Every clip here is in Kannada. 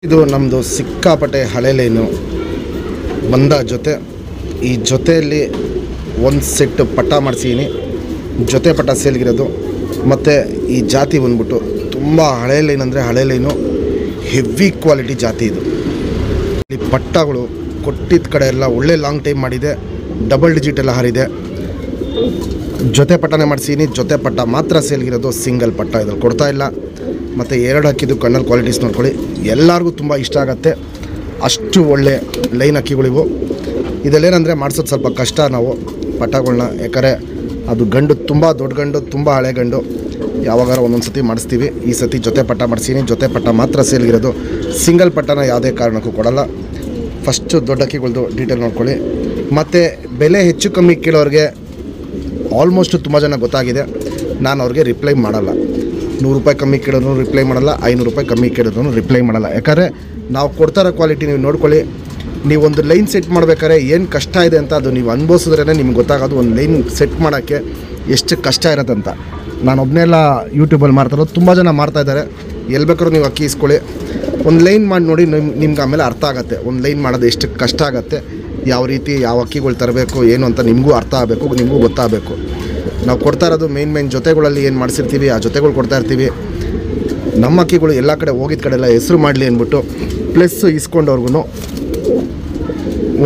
ಇದು ನಮ್ಮದು ಸಿಕ್ಕಾಪಟ್ಟೆ ಹಳೆ ಲೈನು ಬಂದ ಜೊತೆ. ಈ ಜೊತೆಯಲ್ಲಿ ಒಂದು ಸೆಟ್ ಪಟ್ಟ ಮಾಡಿಸಿದ್ದೀನಿ, ಜೊತೆ ಪಟ್ಟ ಸೇಲ್ಗಿರೋದು. ಮತ್ತು ಈ ಜಾತಿ ಬಂದ್ಬಿಟ್ಟು ತುಂಬ ಹಳೆ ಲೈನ್ ಅಂದರೆ ಹಳೆ ಲೈನು, ಹೆವಿ ಕ್ವಾಲಿಟಿ ಜಾತಿ ಇದು. ಈ ಪಟ್ಟಗಳು ಕೊಟ್ಟಿದ್ದ ಕಡೆ ಎಲ್ಲ ಒಳ್ಳೆ ಲಾಂಗ್ ಟೈಮ್ ಮಾಡಿದೆ, ಡಬಲ್ ಡಿಜಿಟ್ ಎಲ್ಲ ಹಾರಿದೆ. ಜೊತೆ ಪಟ್ಟನೇ ಮಾಡಿಸಿದ್ದೀನಿ, ಜೊತೆ ಪಟ್ಟ ಮಾತ್ರ ಸೇಲ್ಗಿರೋದು, ಸಿಂಗಲ್ ಪಟ್ಟ ಇದ್ರಲ್ಲಿ ಕೊಡ್ತಾ ಇಲ್ಲ. ಮತ್ತು ಎರಡು ಹಾಕಿದ್ದು ಕಣ್ಣಲ್ಲಿ ಕ್ವಾಲಿಟೀಸ್ ನೋಡ್ಕೊಳ್ಳಿ, ಎಲ್ಲರಿಗೂ ತುಂಬ ಇಷ್ಟ ಆಗುತ್ತೆ. ಅಷ್ಟು ಒಳ್ಳೆ ಲೈನ್ ಅಕ್ಕಿಗಳಿವು. ಇದಲ್ಲೇನಂದರೆ ಮಾಡಿಸೋದು ಸ್ವಲ್ಪ ಕಷ್ಟ ನಾವು ಪಟ್ಟಗಳನ್ನ, ಯಾಕಂದರೆ ಅದು ಗಂಡು ತುಂಬ ದೊಡ್ಡ ಗಂಡು, ತುಂಬ ಹಳೆ ಗಂಡು. ಯಾವಾಗಾರ ಒಂದೊಂದು ಸತಿ ಮಾಡಿಸ್ತೀವಿ. ಈ ಸತಿ ಜೊತೆ ಪಟ್ಟ ಮಾಡಿಸಿದ್ದೀನಿ, ಜೊತೆ ಪಟ್ಟ ಮಾತ್ರ ಸೇಲ್ಗಿರೋದು, ಸಿಂಗಲ್ ಪಟ್ಟನ ಯಾವುದೇ ಕಾರಣಕ್ಕೂ ಕೊಡಲ್ಲ. ಫಸ್ಟು ದೊಡ್ಡ ಅಕ್ಕಿಗಳದ್ದು ಡೀಟೇಲ್ ನೋಡ್ಕೊಳ್ಳಿ. ಮತ್ತು ಬೆಲೆ ಹೆಚ್ಚು ಕಮ್ಮಿ ಕೇಳೋರಿಗೆ ಆಲ್ಮೋಸ್ಟ್ ತುಂಬ ಜನ ಗೊತ್ತಾಗಿದೆ, ನಾನು ಅವ್ರಿಗೆ ರಿಪ್ಲೈ ಮಾಡಲ್ಲ. 100 ರೂಪಾಯಿ ಕಮ್ಮಿ ಕೇಳೋದು ರಿಪ್ಲೈ ಮಾಡಲ್ಲ, 500 ರೂಪಾಯಿ ಕಮ್ಮಿ ಕೇಳೋದು ರಿಪ್ಲೈ ಮಾಡಲ್ಲ. ಯಾಕಂದರೆ ನಾವು ಕೊಡ್ತಾರೋ ಕ್ವಾಲಿಟಿ ನೀವು ನೋಡ್ಕೊಳ್ಳಿ. ನೀವೊಂದು ಲೈನ್ ಸೆಟ್ ಮಾಡ್ಬೇಕಾದ್ರೆ ಏನು ಕಷ್ಟ ಇದೆ ಅಂತ ಅದು ನೀವು ಅನುಭವಿಸಿದ್ರೇ ನಿಮ್ಗೆ ಗೊತ್ತಾಗೋದು, ಒಂದು ಲೈನ್ ಸೆಟ್ ಮಾಡೋಕ್ಕೆ ಎಷ್ಟು ಕಷ್ಟ ಇರೋದಂತ. ನಾನು ಒಬ್ಬನೆಲ್ಲ ಯೂಟ್ಯೂಬಲ್ಲಿ ಮಾಡ್ತಾರೋ, ತುಂಬ ಜನ ಮಾಡ್ತಾಯಿದ್ದಾರೆ. ಎಲ್ಲಿ ಬೇಕಾದ್ರೂ ನೀವು ಅಕ್ಕಿ ಇಸ್ಕೊಳ್ಳಿ, ಒಂದು ಲೈನ್ ಮಾಡಿ ನೋಡಿ, ನಿಮ್ಗೆ ಆಮೇಲೆ ಅರ್ಥ ಆಗುತ್ತೆ ಒಂದು ಲೈನ್ ಮಾಡೋದು ಎಷ್ಟು ಕಷ್ಟ ಆಗುತ್ತೆ, ಯಾವ ರೀತಿ ಯಾವ ಅಕ್ಕಿಗಳು ತರಬೇಕು ಏನು ಅಂತ ನಿಮಗೂ ಅರ್ಥ ಆಗಬೇಕು, ನಿಮಗೂ ಗೊತ್ತಾಗಬೇಕು. ನಾವು ಕೊಡ್ತಾ ಇರೋದು ಮೇನ್ ಜೊತೆಗಳಲ್ಲಿ ಏನು ಮಾಡಿಸಿರ್ತೀವಿ ಆ ಜೊತೆಗಳು ಕೊಡ್ತಾ ಇರ್ತೀವಿ. ನಮ್ಮ ಅಕ್ಕಿಗಳು ಎಲ್ಲ ಕಡೆ ಹೋಗಿದ್ದ ಕಡೆ ಎಲ್ಲ ಹೆಸರು ಮಾಡಲಿ ಅಂದ್ಬಿಟ್ಟು, ಪ್ಲಸ್ ಇಸ್ಕೊಂಡವ್ರಿಗೂ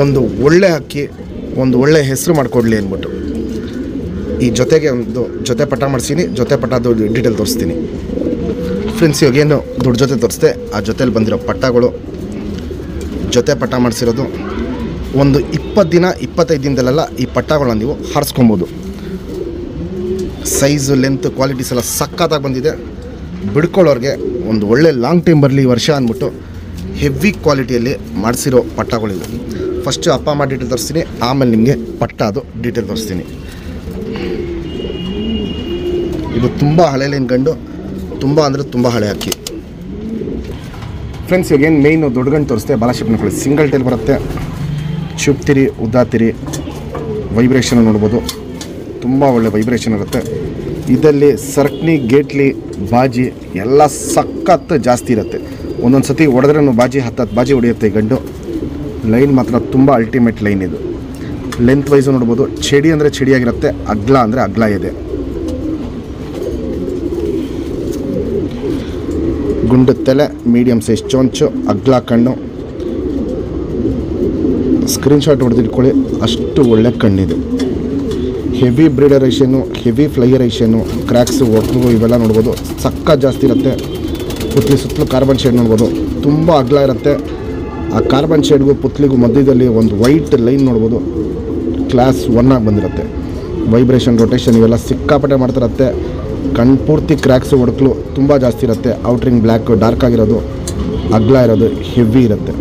ಒಂದು ಒಳ್ಳೆ ಅಕ್ಕಿ, ಒಂದು ಒಳ್ಳೆ ಹೆಸರು ಮಾಡಿಕೊಡ್ಲಿ ಅಂದ್ಬಿಟ್ಟು ಈ ಜೊತೆಗೆ ಒಂದು ಜೊತೆ ಪಟ್ಟ ಮಾಡಿಸ್ತೀನಿ, ಜೊತೆ ಪಟ್ಟದು ಡೀಟೇಲ್ ತೋರಿಸ್ತೀನಿ. ಫ್ರೆಂಡ್ಸ್, ಇವಾಗೇನು ದೊಡ್ಡ ಜೊತೆ ತೋರಿಸ್ದೆ, ಆ ಜೊತೆಲಿ ಬಂದಿರೋ ಪಟ್ಟಗಳು ಜೊತೆ ಪಟ್ಟ ಮಾಡಿಸಿರೋದು. ಒಂದು 20 ದಿನ 25 ದಿನದಲ್ಲೆಲ್ಲ ಈ ಪಟ್ಟಗಳನ್ನ ನೀವು ಹಾರಿಸ್ಕೊಬೋದು. ಸೈಜು ಲೆಂತ್ ಕ್ವಾಲಿಟೀಸ್ ಎಲ್ಲ ಸಖತ್ತಾಗಿ ಬಂದಿದೆ. ಬಿಡ್ಕೊಳ್ಳೋರಿಗೆ ಒಂದು ಒಳ್ಳೆ ಲಾಂಗ್ ಟೈಮ್ ಬರಲಿ ಈ ವರ್ಷ ಅಂದ್ಬಿಟ್ಟು ಹೆವಿ ಕ್ವಾಲಿಟಿಯಲ್ಲಿ ಮಾಡಿಸಿರೋ ಪಟ್ಟಗಳಿವೆ. ಫಸ್ಟು ಅಪ್ಪ ಅಮ್ಮ ಡೀಟೇಲ್ ತೋರಿಸ್ತೀನಿ, ಆಮೇಲೆ ನಿಮಗೆ ಪಟ್ಟ ಅದು ಡೀಟೇಲ್ ತೋರಿಸ್ತೀನಿ. ಇದು ತುಂಬ ಹಳೆ ಲೈನ್ ಗಂಡು, ತುಂಬ ಅಂದರೆ ತುಂಬ ಹಳೆ ಅಕ್ಕಿ. ಫ್ರೆಂಡ್ಸ್, ಇವಾಗೇನು ಮೇಯ್ನು ದೊಡ್ಡ ಗಂಡು ತೋರಿಸ್ತೆ, ಬಾಲಾಶಿಪ್ ನೋಡ್ಕೊಳ್ಳಿ. ಸಿಂಗಲ್ ಟೈಲ್ ಬರುತ್ತೆ, ಚುಪ್ತಿರಿ ಉದ್ದಾತಿರಿ, ವೈಬ್ರೇಷನ್ ನೋಡ್ಬೋದು, ತುಂಬ ಒಳ್ಳೆ ವೈಬ್ರೇಷನ್ ಇರುತ್ತೆ. ಇದರಲ್ಲಿ ಸರ್ಕ್ನಿ ಗೇಟ್ಲಿ ಬಾಜಿ ಎಲ್ಲ ಸಖತ್ತು ಜಾಸ್ತಿ ಇರುತ್ತೆ. ಒಂದೊಂದು ಸತಿ ಹೊಡೆದ್ರೆ ಬಾಜಿ 10 ಬಾಜಿ ಹೊಡೆಯುತ್ತೆ ಈ ಗಂಡು. ಲೈನ್ ಮಾತ್ರ ತುಂಬ ಅಲ್ಟಿಮೇಟ್ ಲೈನ್ ಇದು. ಲೆಂತ್ ವೈಸು ನೋಡ್ಬೋದು, ಚಡಿ ಅಂದರೆ ಚಡಿಯಾಗಿರುತ್ತೆ, ಅಗ್ಲ ಅಂದರೆ ಅಗ್ಲ ಇದೆ. ಗುಂಡು ತಲೆ, ಮೀಡಿಯಮ್ ಸೈಜ್ ಚೊಂಚು, ಅಗ್ಲ ಕಣ್ಣು. ಸ್ಕ್ರೀನ್ಶಾಟ್ ಹೊಡೆದಿಟ್ಕೊಳ್ಳಿ, ಅಷ್ಟು ಒಳ್ಳೆ ಕಣ್ಣಿದೆ. ಹೆವಿ ಬ್ರೀಡರೈಷನ್ನು, ಹೆವಿ ಫ್ಲೈಯರೈಷನ್ನು, ಕ್ರ್ಯಾಕ್ಸು, ಒಟ್ಟು ಇವೆಲ್ಲ ನೋಡ್ಬೋದು, ಸಕ್ಕ ಜಾಸ್ತಿ ಇರುತ್ತೆ. ಸುತ್ತಲೂ ಕಾರ್ಬನ್ ಶೇಡ್ ನೋಡ್ಬೋದು, ತುಂಬ ಅಗಲ ಇರುತ್ತೆ. ಆ ಕಾರ್ಬನ್ ಶೇಡ್ಗೂ ಪುತ್ಲಿಗೂ ಮಧ್ಯದಲ್ಲಿ ಒಂದು ವೈಟ್ ಲೈನ್ ನೋಡ್ಬೋದು, ಕ್ಲಾಸ್ 1 ಆಗಿ ಬಂದಿರುತ್ತೆ. ವೈಬ್ರೇಷನ್, ರೊಟೇಷನ್ ಇವೆಲ್ಲ ಸಿಕ್ಕಾಪಟ್ಟೆ ಮಾಡ್ತಿರುತ್ತೆ. ಕಣ್ಣು ಪೂರ್ತಿ ಕ್ರ್ಯಾಕ್ಸು ಒಡಕಲು ತುಂಬ ಜಾಸ್ತಿ ಇರುತ್ತೆ. ಔಟ್ರಿಂಗ್ ಬ್ಲ್ಯಾಕ್ ಡಾರ್ಕ್ ಆಗಿರೋದು, ಅಗಲ ಇರೋದು, ಹೆವಿ ಇರುತ್ತೆ.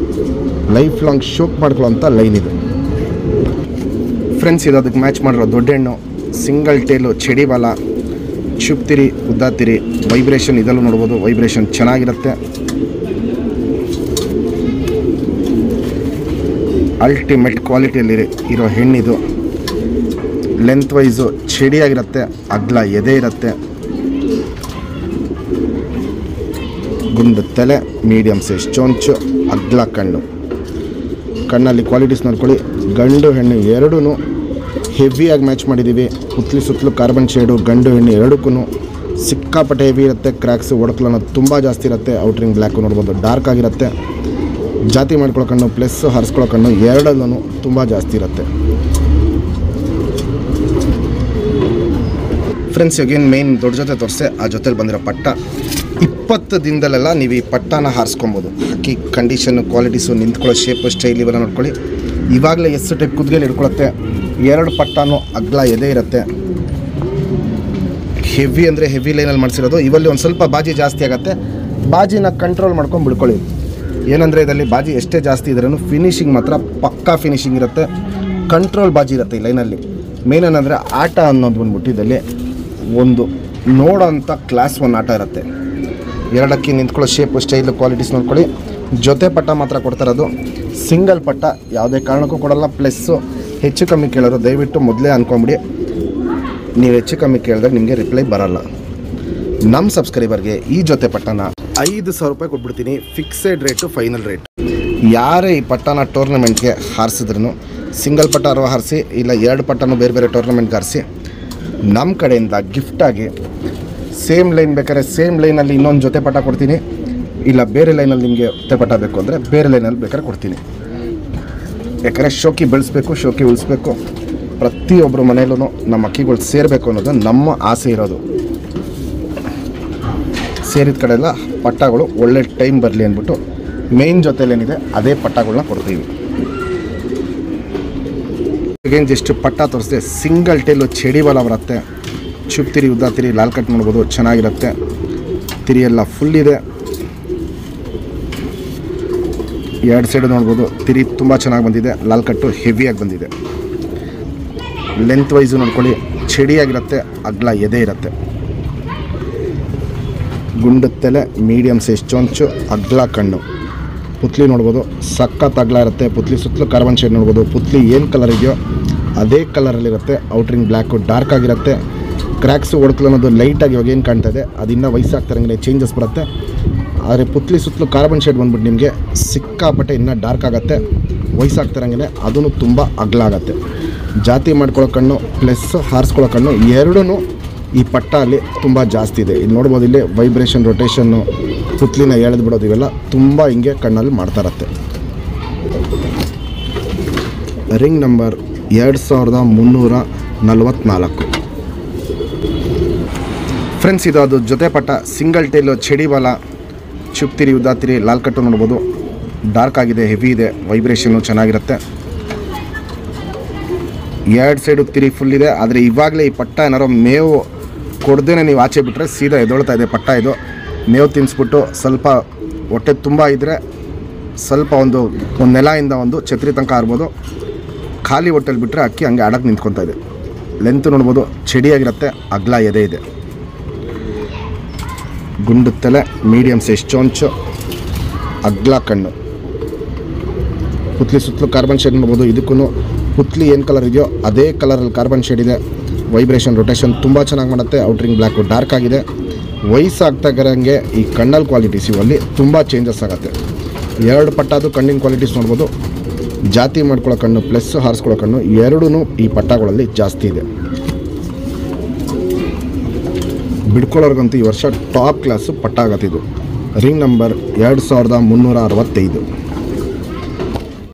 ಲೈಫ್ ಲಾಂಗ್ ಶೋಕ್ ಮಾಡ್ಕೊಳ್ಳೋಂಥ ಲೈನ್ ಇದು. ಫ್ರೆಂಡ್ಸ್, ಇದು ಅದಕ್ಕೆ ಮ್ಯಾಚ್ ಮಾಡಿರೋ ದೊಡ್ಡ ಹೆಣ್ಣು, ಸಿಂಗಲ್ ಟೇಲು, ಚಡಿ ಬಾಲ, ಚುಪ್ತಿರಿ ಉದ್ದಾತಿರಿ, ವೈಬ್ರೇಷನ್ ಇದಲ್ಲೂ ನೋಡ್ಬೋದು, ವೈಬ್ರೇಷನ್ ಚೆನ್ನಾಗಿರುತ್ತೆ. ಅಲ್ಟಿಮೇಟ್ ಕ್ವಾಲಿಟಿಯಲ್ಲಿ ಇರೋ ಹೆಣ್ಣಿದು. ಲೆಂತ್ ವೈಸು ಚಡಿಯಾಗಿರುತ್ತೆ, ಅಗ್ಲ ಎದೆ ಇರುತ್ತೆ. ಗುಂಡು ತಲೆ, ಮೀಡಿಯಮ್ ಸೈಜ್ ಚೊಂಚು, ಅಗ್ಲ ಕಣ್ಣು. ಕಣ್ಣಲ್ಲಿ ಕ್ವಾಲಿಟೀಸ್ ನೋಡ್ಕೊಳ್ಳಿ. ಗಂಡು ಹೆಣ್ಣು ಎರಡೂ ಹೆವಿಯಾಗಿ ಮ್ಯಾಚ್ ಮಾಡಿದ್ದೀವಿ. ಸುತ್ತಲೂ ಕಾರ್ಬನ್ ಶೇಡು, ಗಂಡು ಹೆಣ್ಣು ಎರಡಕ್ಕೂ ಸಿಕ್ಕಾಪಟ್ಟೆ ಹೆವಿ ಇರುತ್ತೆ. ಕ್ರ್ಯಾಕ್ಸು ಒಡಕಲು ಅನ್ನೋದು ತುಂಬ ಜಾಸ್ತಿ ಇರುತ್ತೆ. ಔಟ್ರಿಂಗ್ ಬ್ಲ್ಯಾಕು ನೋಡ್ಬೋದು, ಡಾರ್ಕ್ ಆಗಿರುತ್ತೆ. ಜಾತಿ ಮಾಡ್ಕೊಳ್ಳೋ ಕಣ್ಣು ಪ್ಲಸ್ ಹರಿಸ್ಕೊಳ್ಳೋ ಕಣ್ಣು ಎರಡಲ್ಲೂ ತುಂಬ ಜಾಸ್ತಿ ಇರುತ್ತೆ. ಫ್ರೆಂಡ್ಸ್, ಇವಾಗೇನು ಮೇನ್ ದೊಡ್ಡ ಜೊತೆ ತೋರಿಸ್ತೆ, ಆ ಜೊತೆಲಿ ಬಂದಿರೋ ಪಟ್ಟ 20 ದಿನದಲ್ಲೆಲ್ಲ ನೀವು ಈ ಪಟ್ಟನ ಹಾರಿಸ್ಕೊಬೋದು. ಅಕ್ಕಿ ಕಂಡೀಷನ್ನು, ಕ್ವಾಲಿಟೀಸು, ನಿಂತ್ಕೊಳ್ಳೋ ಶೇಪು, ಸ್ಟೈಲ್ ಇವೆಲ್ಲ ನೋಡ್ಕೊಳ್ಳಿ. ಇವಾಗಲೇ ಎಷ್ಟು ಟೈಪ್ ಕುದ್ಗೆಯಲ್ಲಿ ಹಿಡ್ಕೊಳುತ್ತೆ. 2 ಪಟ್ಟನೂ ಅಗ್ಲ ಎದೆ ಇರುತ್ತೆ. ಹೆವಿ ಅಂದರೆ ಹೆವಿ ಲೈನಲ್ಲಿ ಮಾಡಿಸಿರೋದು. ಇವಲ್ಲಿ ಒಂದು ಸ್ವಲ್ಪ ಬಾಜಿ ಜಾಸ್ತಿ ಆಗುತ್ತೆ. ಬಾಜಿನ ಕಂಟ್ರೋಲ್ ಮಾಡ್ಕೊಂಡು ಬಿಡ್ಕೊಳ್ಳಿ. ಏನಂದರೆ ಇದರಲ್ಲಿ ಬಾಜಿ ಎಷ್ಟೇ ಜಾಸ್ತಿ ಇದ್ರೂ ಫಿನಿಶಿಂಗ್ ಮಾತ್ರ ಪಕ್ಕಾ ಫಿನಿಶಿಂಗ್ ಇರುತ್ತೆ. ಕಂಟ್ರೋಲ್ ಬಾಜಿ ಇರುತ್ತೆ ಈ ಲೈನಲ್ಲಿ. ಮೇನ್ ಏನಂದರೆ ಆಟ ಅನ್ನೋದು ಬಂದ್ಬಿಟ್ಟು ಇದರಲ್ಲಿ ಒಂದು ನೋಡೋಂಥ ಕ್ಲಾಸ್ 1 ಆಟ ಇರುತ್ತೆ. 2 ಅಕ್ಕಿ ನಿಂತ್ಕೊಳ್ಳೋ ಶೇಪು, ಸ್ಟೈಲು, ಕ್ವಾಲಿಟೀಸ್ ನೋಡ್ಕೊಳ್ಳಿ. ಜೊತೆ ಪಟ್ಟ ಮಾತ್ರ ಕೊಡ್ತಾರದು, ಸಿಂಗಲ್ ಪಟ್ಟ ಯಾವುದೇ ಕಾರಣಕ್ಕೂ ಕೊಡಲ್ಲ. ಪ್ಲಸ್ಸು ಹೆಚ್ಚು ಕಮ್ಮಿ ಕೇಳೋರು ದಯವಿಟ್ಟು ಮೊದಲೇ ಅಂದ್ಕೊಂಬಿಡಿ, ನೀವು ಹೆಚ್ಚು ಕಮ್ಮಿ ಕೇಳಿದಾಗ ನಿಮಗೆ ರಿಪ್ಲೈ ಬರಲ್ಲ. ನಮ್ಮ ಸಬ್ಸ್ಕ್ರೈಬರ್ಗೆ ಈ ಜೊತೆ ಪಟ್ಟನ 5,000 ರೂಪಾಯಿ ಕೊಟ್ಬಿಡ್ತೀನಿ. Fixed rate, final rate. ಯಾರೇ ಈ ಪಟ್ಟನ ಟೂರ್ನಮೆಂಟ್ಗೆ ಹಾರಿಸಿದ್ರು, ಸಿಂಗಲ್ ಪಟ್ಟಾರು ಹಾರಿಸಿ ಇಲ್ಲ 2 ಪಟ್ಟನೂ ಬೇರೆ ಬೇರೆ ಟೂರ್ನಮೆಂಟ್ಗೆ ಹಾರಿಸಿ, ನಮ್ಮ ಕಡೆಯಿಂದ ಗಿಫ್ಟಾಗಿ ಸೇಮ್ ಲೈನ್ ಬೇಕಾದ್ರೆ ಸೇಮ್ ಲೈನಲ್ಲಿ ಇನ್ನೊಂದು ಜೊತೆ ಪಟ್ಟ ಕೊಡ್ತೀನಿ. ಇಲ್ಲ ಬೇರೆ ಲೈನಲ್ಲಿ ನಿಮಗೆ ಜೊತೆ ಪಟ್ಟ ಬೇಕು ಅಂದರೆ ಬೇರೆ ಲೈನಲ್ಲಿ ಬೇಕಾದ್ರೆ ಕೊಡ್ತೀನಿ. ಯಾಕಂದರೆ ಶೋಕಿ ಬೆಳೆಸ್ಬೇಕು, ಶೋಕಿ ಉಳಿಸ್ಬೇಕು. ಪ್ರತಿಯೊಬ್ಬರು ಮನೆಯಲ್ಲೂ ನಮ್ಮ ಅಕ್ಕಿಗಳು ಸೇರಬೇಕು ಅನ್ನೋದು ನಮ್ಮ ಆಸೆ ಇರೋದು. ಸೇರಿದ ಕಡೆ ಎಲ್ಲ ಪಟ್ಟಗಳು ಒಳ್ಳೆ ಟೈಮ್ ಬರಲಿ ಅಂದ್ಬಿಟ್ಟು ಮೇಯ್ನ್ ಜೊತೆಲೇನಿದೆ ಅದೇ ಪಟ್ಟಗಳನ್ನ ಕೊಡ್ತೀವಿ. ಈಗೇನು ಜಸ್ಟ್ ಪಟ್ಟ ತೋರಿಸ್ದೆ. ಸಿಂಗಲ್ ಟೇಲು ಚಡಿ ಬಾಲ ಬರುತ್ತೆ. ಚುಪ್ ತಿರಿ, ಉದ್ದ ತಿರಿ, ಲಾಲ್ ಕಟ್ ನೋಡ್ಬೋದು, ಚೆನ್ನಾಗಿರುತ್ತೆ. ತಿರಿ ಎಲ್ಲ ಫುಲ್ ಇದೆ. 2 ಸೈಡು ನೋಡ್ಬೋದು. ತಿರಿ ತುಂಬ ಚೆನ್ನಾಗಿ ಬಂದಿದೆ. ಲಾಲ್ ಕಟ್ಟು ಹೆವಿಯಾಗಿ ಬಂದಿದೆ. ಲೆಂತ್ ವೈಸು ನೋಡ್ಕೊಳ್ಳಿ, ಚಡಿಯಾಗಿರುತ್ತೆ. ಅಗ್ಲ ಎದೆ ಇರುತ್ತೆ. ಗುಂಡು ತಲೆ, ಮೀಡಿಯಮ್ ಸೈಜ್ ಚೊಂಚು, ಅಗ್ಲ ಕಣ್ಣು. ಪುತ್ಲಿ ನೋಡ್ಬೋದು, ಸಖತ್ ಅಗ್ಲ ಇರುತ್ತೆ. ಪುತ್ಲಿ ಸುತ್ತಲೂ ಕಾರ್ಬನ್ ಶೇಡ್ ನೋಡ್ಬೋದು. ಪುತ್ಲಿ ಏನು ಕಲರ್ ಇದೆಯೋ ಅದೇ ಕಲರಲ್ಲಿರುತ್ತೆ. ಔಟ್ರಿಂಗ್ ಬ್ಲ್ಯಾಕು ಡಾರ್ಕ್ ಆಗಿರುತ್ತೆ. ಕ್ರ್ಯಾಕ್ಸು ಒಡ್ಕಲು ಅನ್ನೋದು ಲೈಟಾಗಿ ಇವಾಗ ಏನು ಕಾಣ್ತಾ ಇದೆ ಅದಿನ್ನೂ ವಯಸ್ಸಾಗ್ತಾರಂಗೆ ಚೇಂಜಸ್ ಬರುತ್ತೆ. ಆದರೆ ಪುತ್ಲಿ ಸುತ್ತಲೂ ಕಾರ್ಬನ್ ಶೇಡ್ ಬಂದ್ಬಿಟ್ಟು ನಿಮಗೆ ಸಿಕ್ಕಾಪಟ್ಟೆ ಇನ್ನೂ ಡಾರ್ಕ್ ಆಗುತ್ತೆ. ವಯಸ್ಸಾಗ್ತಾರಂಗೆ ಅದೂ ತುಂಬ ಅಗ್ಲ ಆಗುತ್ತೆ. ಜಾತಿ ಮಾಡ್ಕೊಳ್ಳೋ ಕಣ್ಣು ಪ್ಲಸ್ ಹಾರಿಸ್ಕೊಳ್ಳೋ ಕಣ್ಣು ಎರಡೂ ಈ ಪಟ್ಟ ಅಲ್ಲಿ ತುಂಬ ಜಾಸ್ತಿ ಇದೆ. ಇಲ್ಲಿ ನೋಡ್ಬೋದು, ಇಲ್ಲಿ ವೈಬ್ರೇಷನ್, ರೊಟೇಷನ್ನು, ಪುತ್ಲಿನ ಎಳೆದು ಬಿಡೋದು ಇವೆಲ್ಲ ತುಂಬ ಹಿಂಗೆ ಕಣ್ಣಲ್ಲಿ ಮಾಡ್ತಾ ಇರುತ್ತೆ. Ring number 2344. ಫ್ರೆಂಡ್ಸ್, ಇದು ಅದು ಜೊತೆ ಪಟ್ಟ. ಸಿಂಗಲ್ ಟೇಲು ಚಡಿ ಬಾಲ, ಚುಪ್ತಿರಿ, ಉದ್ದಾತಿರಿ, ಲಾಲ್ ಕಟ್ಟು ನೋಡ್ಬೋದು. ಡಾರ್ಕ್ ಆಗಿದೆ, ಹೆವಿ ಇದೆ, ವೈಬ್ರೇಷನ್ನು ಚೆನ್ನಾಗಿರುತ್ತೆ. 2 ಸೈಡು ತಿರಿ ಫುಲ್ ಇದೆ. ಆದರೆ ಇವಾಗಲೇ ಈ ಪಟ್ಟ ಏನಾರೋ ಮೇವು ಕೊಡ್ದೇನೆ ನೀವು ಆಚೆ ಬಿಟ್ಟರೆ ಸೀದಾ ಎದೊಳ್ತಾ ಇದೆ ಪಟ್ಟ. ಇದು ಮೇವು ತಿನ್ನಿಸ್ಬಿಟ್ಟು ಸ್ವಲ್ಪ ಹೊಟ್ಟೆ ತುಂಬ ಇದ್ದರೆ ಸ್ವಲ್ಪ ಒಂದು ನೆಲದಿಂದ ಒಂದು ಛತ್ರಿ ತನಕ ಆರ್ಬೋದು. ಖಾಲಿ ಹೊಟ್ಟೆಲಿ ಬಿಟ್ಟರೆ ಅಕ್ಕಿ ಹಂಗೆ ಅಡಕ್ಕೆ ನಿಂತ್ಕೊತಾ ಇದೆ. ಲೆಂತ್ ನೋಡ್ಬೋದು, ಚಡಿಯಾಗಿರುತ್ತೆ. ಅಗ್ಲ ಎದೆ ಇದೆ. ಗುಂಡು ತಲೆ, ಮೀಡಿಯಮ್ ಸೈಜ್ ಚೊಂಚು, ಅಗ್ಲ ಕಣ್ಣು. ಪುತ್ಲಿ ಸುತ್ತಲೂ ಕಾರ್ಬನ್ ಶೇಡ್ ನೋಡ್ಬೋದು. ಇದಕ್ಕೂ ಪುತ್ಲಿ ಏನು ಕಲರ್ ಇದೆಯೋ ಅದೇ ಕಲರಲ್ಲಿ ಕಾರ್ಬನ್ ಶೇಡ್ ಇದೆ. ವೈಬ್ರೇಷನ್, ರೊಟೇಷನ್ ತುಂಬ ಚೆನ್ನಾಗಿ ಮಾಡುತ್ತೆ. ಔಟ್ರಿಂಗ್ ಬ್ಲ್ಯಾಕು ಡಾರ್ಕ್ ಆಗಿದೆ. ವಯಸ್ಸಾಗ್ತಾ ಇರೋಂಗೆ ಈ ಕಣ್ಣಲ್ಲಿ ಕ್ವಾಲಿಟೀಸ್ ಇವಲ್ಲಿ ತುಂಬ ಚೇಂಜಸ್ ಆಗುತ್ತೆ. 2 ಪಟ್ಟದು ಕಣ್ಣಿನ ಕ್ವಾಲಿಟೀಸ್ ನೋಡ್ಬೋದು. ಜಾತಿ ಮಾಡ್ಕೊಳ್ಳೋ ಕಣ್ಣು ಪ್ಲಸ್ ಹಾರಿಸ್ಕೊಳ್ಳೋ ಕಣ್ಣು ಎರಡೂ ಈ ಪಟ್ಟಗಳಲ್ಲಿ ಜಾಸ್ತಿ ಇದೆ. ಬಿಡ್ಕೊಳ್ಳೋರ್ಗಂತೂ ಈ ವರ್ಷ ಟಾಪ್ ಕ್ಲಾಸು ಪಟ್ಟ ಆಗತ್ತಿದ್ದು. Ring number 2365.